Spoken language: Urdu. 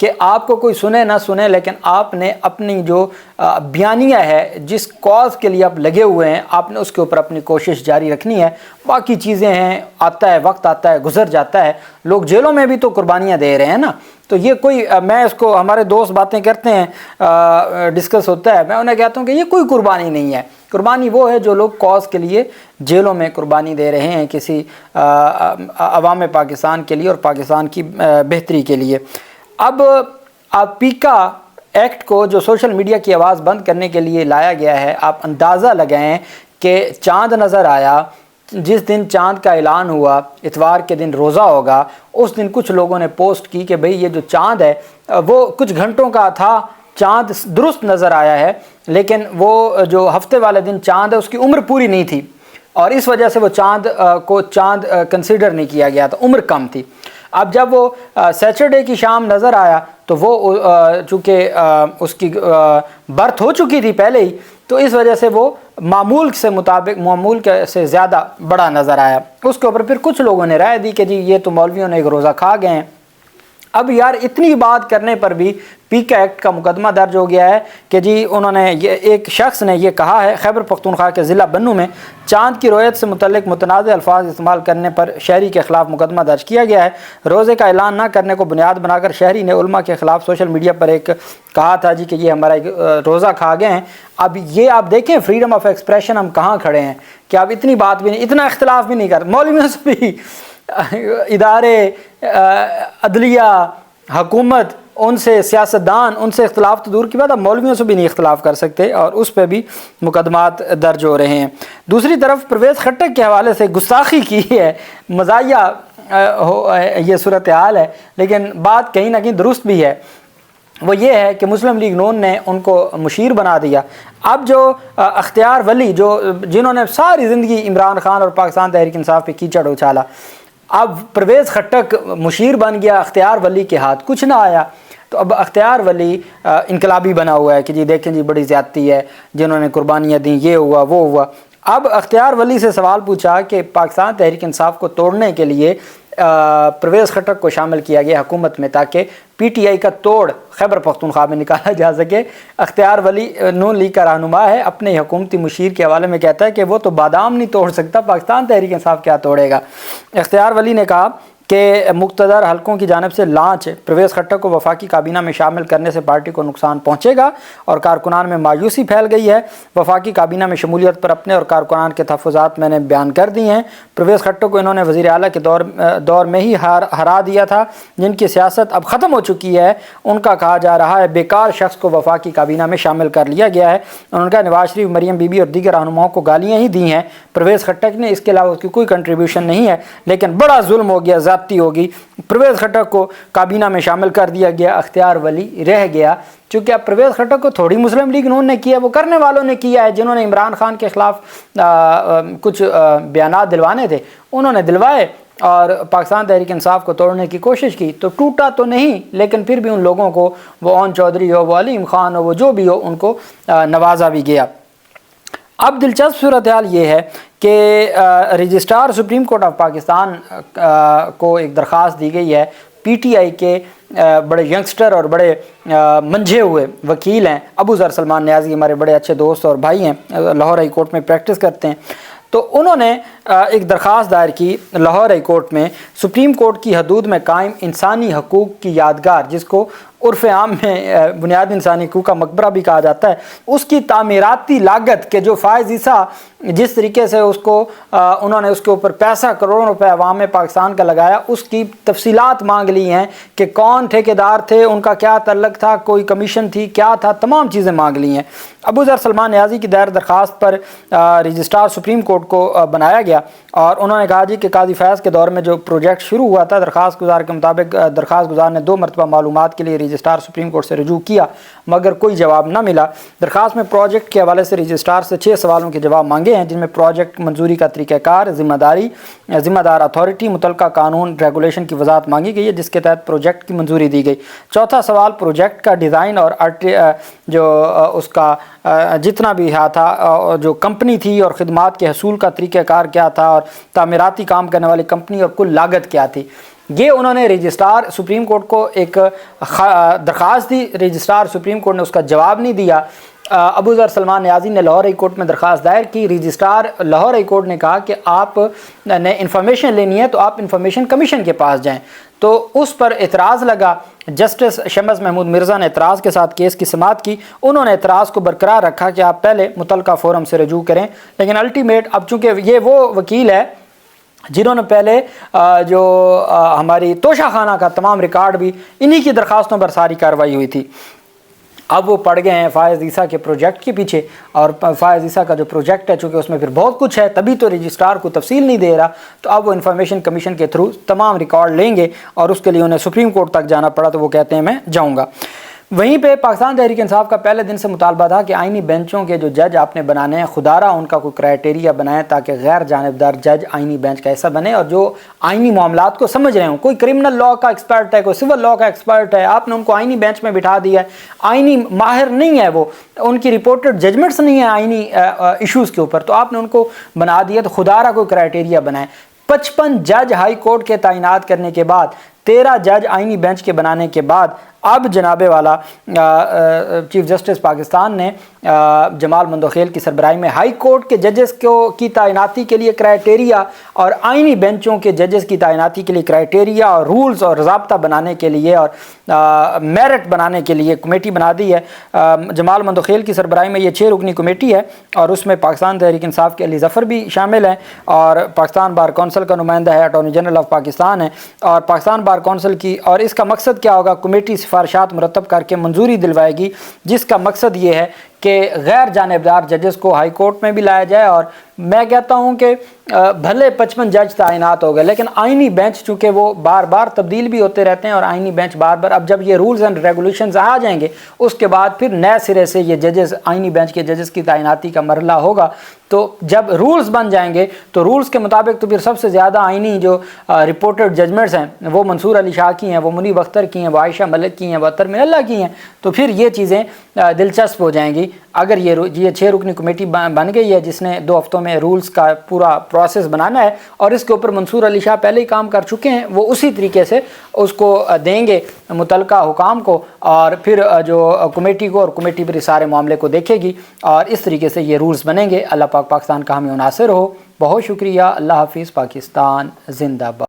کہ آپ کو کوئی سنے نہ سنے، لیکن آپ نے اپنی جو بیانیہ ہے، جس کاز کے لیے آپ لگے ہوئے ہیں، آپ نے اس کے اوپر اپنی کوشش جاری رکھنی ہے۔ باقی چیزیں ہیں، آتا ہے وقت، آتا ہے گزر جاتا ہے، لوگ جیلوں میں بھی تو قربانیاں دے رہے ہیں نا۔ تو یہ کوئی، میں اس کو، ہمارے دوست باتیں کرتے ہیں، ڈسکس ہوتا ہے، میں انہیں کہتا ہوں کہ یہ کوئی قربانی نہیں ہے۔ قربانی وہ ہے جو لوگ کاز کے لیے جیلوں میں قربانی دے رہے ہیں، کسی عوام پاکستان کے لیے اور پاکستان کی بہتری کے لیے۔ اب آپ پیکا ایکٹ کو جو سوشل میڈیا کی آواز بند کرنے کے لیے لایا گیا ہے، آپ اندازہ لگائیں کہ چاند نظر آیا، جس دن چاند کا اعلان ہوا، اتوار کے دن روزہ ہوگا، اس دن کچھ لوگوں نے پوسٹ کی کہ بھئی یہ جو چاند ہے وہ کچھ گھنٹوں کا تھا، چاند درست نظر آیا ہے، لیکن وہ جو ہفتے والے دن چاند ہے اس کی عمر پوری نہیں تھی، اور اس وجہ سے وہ چاند کو چاند کنسیڈر نہیں کیا گیا تھا، عمر کم تھی۔ اب جب وہ سیچرڈے کی شام نظر آیا تو وہ چونکہ اس کی برتھ ہو چکی تھی پہلے ہی، تو اس وجہ سے وہ معمول سے زیادہ بڑا نظر آیا۔ اس کے اوپر پھر کچھ لوگوں نے رائے دی کہ جی یہ تو مولویوں نے ایک روزہ کھا گئے ہیں۔ اب یار اتنی بات کرنے پر بھی پیکا ایکٹ کا مقدمہ درج ہو گیا ہے کہ جی انہوں نے، ایک شخص نے یہ کہا ہے، خیبر پختونخوا کے ضلع بنوں میں چاند کی رویت سے متعلق متنازع الفاظ استعمال کرنے پر شہری کے خلاف مقدمہ درج کیا گیا ہے۔ روزے کا اعلان نہ کرنے کو بنیاد بنا کر شہری نے علماء کے خلاف سوشل میڈیا پر ایک کہا تھا جی کہ یہ ہمارا ایک روزہ کھا گئے ہیں۔ اب یہ آپ دیکھیں فریڈم آف ایکسپریشن ہم کہاں کھڑے ہیں کہ آپ اتنی بات بھی نہیں، اتنا اختلاف بھی نہیں کر، مولویوں سے بھی، ادارے عدلیہ، حکومت، ان سے سیاستدان، ان سے اختلاف تو دور کی بات، اب مولویوں سے بھی نہیں اختلاف کر سکتے، اور اس پہ بھی مقدمات درج ہو رہے ہیں۔ دوسری طرف پرویز خٹک کے حوالے سے گستاخی کی ہے، مزاحیہ یہ صورتحال ہے، لیکن بات کہیں نہ کہیں درست بھی ہے۔ وہ یہ ہے کہ مسلم لیگ نون نے ان کو مشیر بنا دیا۔ اب جو اختیار ولی، جنہوں نے ساری زندگی عمران خان اور پاکستان تحریک انصاف پہ کیچڑ اچھالا، اب پرویز خٹک مشیر بن گیا، اختیار ولی کے ہاتھ کچھ نہ آیا، تو اب اختیار ولی انقلابی بنا ہوا ہے کہ جی دیکھیں جی بڑی زیادتی ہے، جنہوں نے قربانیاں دیں، یہ ہوا وہ ہوا۔ اب اختیار ولی سے سوال پوچھا کہ پاکستان تحریک انصاف کو توڑنے کے لیے پرویز خٹک کو شامل کیا گیا حکومت میں تاکہ پی ٹی آئی کا توڑ خیبر پختونخوا میں نکالا جا سکے۔ اختیار ولی نون لیگ کا رہنما ہے، اپنے حکومتی مشیر کے حوالے میں کہتا ہے کہ وہ تو بادام نہیں توڑ سکتا، پاکستان تحریک انصاف کیا توڑے گا۔ اختیار ولی نے کہا کہ مقتدر حلقوں کی جانب سے لانچ پرویز خٹک کو وفاقی کابینہ میں شامل کرنے سے پارٹی کو نقصان پہنچے گا اور کارکنان میں مایوسی پھیل گئی ہے۔ وفاقی کابینہ میں شمولیت پر اپنے اور کارکنان کے تحفظات میں نے بیان کر دی ہیں۔ پرویز خٹک کو انہوں نے وزیر اعلیٰ کے دور میں ہی ہرا دیا تھا، جن کی سیاست اب ختم ہو چکی ہے، ان کا کہا جا رہا ہے بیکار شخص کو وفاقی کابینہ میں شامل کر لیا گیا ہے۔ انہوں نے کہا نواز شریف، مریم بی بی اور دیگر رہنماؤں کو گالیاں ہی دی ہیں، پرویز خٹک نے، اس کے علاوہ اس کی کوئی کنٹریبیوشن نہیں ہے، لیکن بڑا ظلم ہو گیا، ہوگی، پرویز خٹک کو کابینہ میں شامل کر دیا گیا، اختیار ولی رہ گیا۔ چونکہ اب پرویز خٹک کو تھوڑی مسلم لیگ نون نے کیا، وہ کرنے والوں نے کیا ہے، جنہوں نے عمران خان کے خلاف کچھ بیانات دلوانے تھے انہوں نے دلوائے اور پاکستان تحریک انصاف کو توڑنے کی کوشش کی، تو ٹوٹا تو نہیں، لیکن پھر بھی ان لوگوں کو، وہ اون چودھری ہو، وہ علیم خان ہو، وہ جو بھی ہو، ان کو نوازا بھی گیا۔ اب دلچسپ صورتحال یہ ہے کہ registrar supreme court of Pakistan کو ایک درخواست دی گئی ہے، پی ٹی آئی کے بڑے ینگسٹر اور بڑے منجھے ہوئے وکیل ہیں، ابو ذر سلمان نیازی ہمارے بڑے اچھے دوست اور بھائی ہیں، لاہور ہائی کورٹ میں پریکٹس کرتے ہیں، تو انہوں نے ایک درخواست دائر کی لاہور ہائی کورٹ میں، سپریم کورٹ کی حدود میں قائم انسانی حقوق کی یادگار، جس کو عرف عام میں بنیادی انسانی حقوق کا مقبرہ بھی کہا جاتا ہے، اس کی تعمیراتی لاگت کے جو فائز عیسیٰ جس طریقے سے اس کو انہوں نے اس کے اوپر پیسہ کروڑوں روپے عوام پاکستان کا لگایا، اس کی تفصیلات مانگ لی ہیں کہ کون ٹھیکیدار تھے، ان کا کیا تعلق تھا، کوئی کمیشن تھی، کیا تھا، تمام چیزیں مانگ لی ہیں۔ ابو ذر سلمان نیازی کی دائر درخواست پر رجسٹرار سپریم کورٹ کو بنایا گیا اور انہوں نے کہا جی کہ قاضی فیض کے دور میں جو پروجیکٹ شروع ہوا تھا، درخواست گزار کے مطابق درخواست گزار نے 2 مرتبہ معلومات کے لیے رجسٹرار سپریم کورٹ سے رجوع کیا مگر کوئی جواب نہ ملا۔ درخواست میں پروجیکٹ کے حوالے سے رجسٹرار سے 6 سوالوں کے جواب مانگے ہیں، جن میں پروجیکٹ منظوری کا طریقہ کار، ذمہ دار اتھارٹی، متعلقہ قانون ریگولیشن کی وضاحت مانگی گئی ہے جس کے تحت پروجیکٹ کی منظوری دی گئی۔ چوتھا سوال پروجیکٹ کا ڈیزائن اور جو اس کا جتنا بھی تھا، جو کمپنی تھی اور خدمات کے حصول کا طریقہ کار کیا تھا، اور تعمیراتی کام کرنے والی کمپنی اور کل لاگت کیا تھی۔ یہ انہوں نے رجسٹرار سپریم کورٹ کو ایک درخواست دی، رجسٹرار سپریم کورٹ نے اس کا جواب نہیں دیا۔ ابو ذر سلمان نیازی نے لاہور ہائی کورٹ میں درخواست دائر کی، رجسٹرار لاہور ہائی کورٹ نے کہا کہ آپ نے انفارمیشن لینی ہے تو آپ انفارمیشن کمیشن کے پاس جائیں، تو اس پر اعتراض لگا۔ جسٹس شمس محمود مرزا نے اعتراض کے ساتھ کیس کی سماعت کی، انہوں نے اعتراض کو برقرار رکھا کہ آپ پہلے متعلقہ فورم سے رجوع کریں، لیکن الٹیمیٹ اب چونکہ یہ وہ وکیل ہے جنہوں نے پہلے جو ہماری توشہ خانہ کا تمام ریکارڈ بھی انہی کی درخواستوں پر ساری کارروائی ہوئی تھی، اب وہ پڑ گئے ہیں فائز عیسیٰ کے پروجیکٹ کے پیچھے، اور فائز عیسیٰ کا جو پروجیکٹ ہے چونکہ اس میں پھر بہت کچھ ہے، تبھی تو رجسٹرار کو تفصیل نہیں دے رہا، تو اب وہ انفارمیشن کمیشن کے تھرو تمام ریکارڈ لیں گے، اور اس کے لیے انہیں سپریم کورٹ تک جانا پڑا تو وہ کہتے ہیں میں جاؤں گا۔ وہیں پہ پاکستان تحریک انصاف کا پہلے دن سے مطالبہ تھا کہ آئینی بینچوں کے جو جج آپ نے بنانے ہیں خدا را ان کا کوئی کرائٹیریا بنائیں تاکہ غیر جانبدار جج آئینی بینچ کا حصہ بنے، اور جو آئینی معاملات کو سمجھ رہے ہوں، کوئی کرمنل لاء کا ایکسپرٹ ہے، کوئی سول لاء کا ایکسپرٹ ہے، آپ نے ان کو آئینی بینچ میں بٹھا دیا ہے، آئینی ماہر نہیں ہے وہ، ان کی رپورٹڈ ججمنٹس نہیں ہیں آئینی ایشوز کے اوپر، تو آپ نے ان کو بنا دیا، تو خدا را کوئی کرائٹیریا بنائیں۔ 55 جج ہائی کورٹ کے تعینات کرنے کے بعد، 13 جج آئینی بینچ کے بنانے کے بعد، اب جناب والا چیف جسٹس پاکستان نے جمال مندوخیل کی سربراہی میں ہائی کورٹ کے ججز کی تعیناتی کے لیے کرائٹیریا اور آئینی بینچوں کے ججز کی تعیناتی کے لیے کرائٹیریا اور رولز اور ضابطہ بنانے کے لیے اور میرٹ بنانے کے لیے کمیٹی بنا دی ہے۔ جمال مندوخیل کی سربراہی میں یہ 6 رکنی کمیٹی ہے، اور اس میں پاکستان تحریک انصاف کے علی ظفر بھی شامل ہیں، اور پاکستان بار کونسل کا نمائندہ ہے، اٹارنی جنرل آف پاکستان ہے، اور پاکستان بار کونسل کی، اور اس کا مقصد کیا ہوگا، کمیٹی سفارشات مرتب کر کے منظوری دلوائے گی، جس کا مقصد یہ ہے کہ غیر جانبدار ججز کو ہائی کورٹ میں بھی لایا جائے، اور میں کہتا ہوں کہ بھلے 55 جج تعینات ہو گئے، لیکن آئینی بینچ چونکہ وہ بار بار تبدیل بھی ہوتے رہتے ہیں، اور آئینی بینچ بار بار، اب جب یہ رولز اینڈ ریگولیشنز آ جائیں گے اس کے بعد پھر نئے سرے سے یہ ججز آئینی بینچ کے ججز کی تعیناتی کا مرحلہ ہوگا، تو جب رولز بن جائیں گے تو رولز کے مطابق تو پھر سب سے زیادہ آئینی جو رپورٹڈ ججمنٹس ہیں وہ منصور علی شاہ کی ہیں، وہ منیب اختر کی ہیں، وہ عائشہ ملک کی ہیں، وہ اطہر من اللہ کی ہیں، تو پھر یہ چیزیں دلچسپ ہو جائیں گی۔ اگر یہ 6 رکنی کمیٹی بن گئی ہے جس نے 2 ہفتوں میں رولز کا پورا پروسیس بنانا ہے، اور اس کے اوپر منصور علی شاہ پہلے ہی کام کر چکے ہیں، وہ اسی طریقے سے اس کو دیں گے متعلقہ حکام کو، اور پھر جو کمیٹی کو، اور کمیٹی پھر اس سارے معاملے کو دیکھے گی، اور اس طریقے سے یہ رولز بنیں گے۔ اللہ پاک پاکستان کا حامی و ناصر ہو۔ بہت شکریہ۔ اللہ حافظ۔ پاکستان زندہ باد۔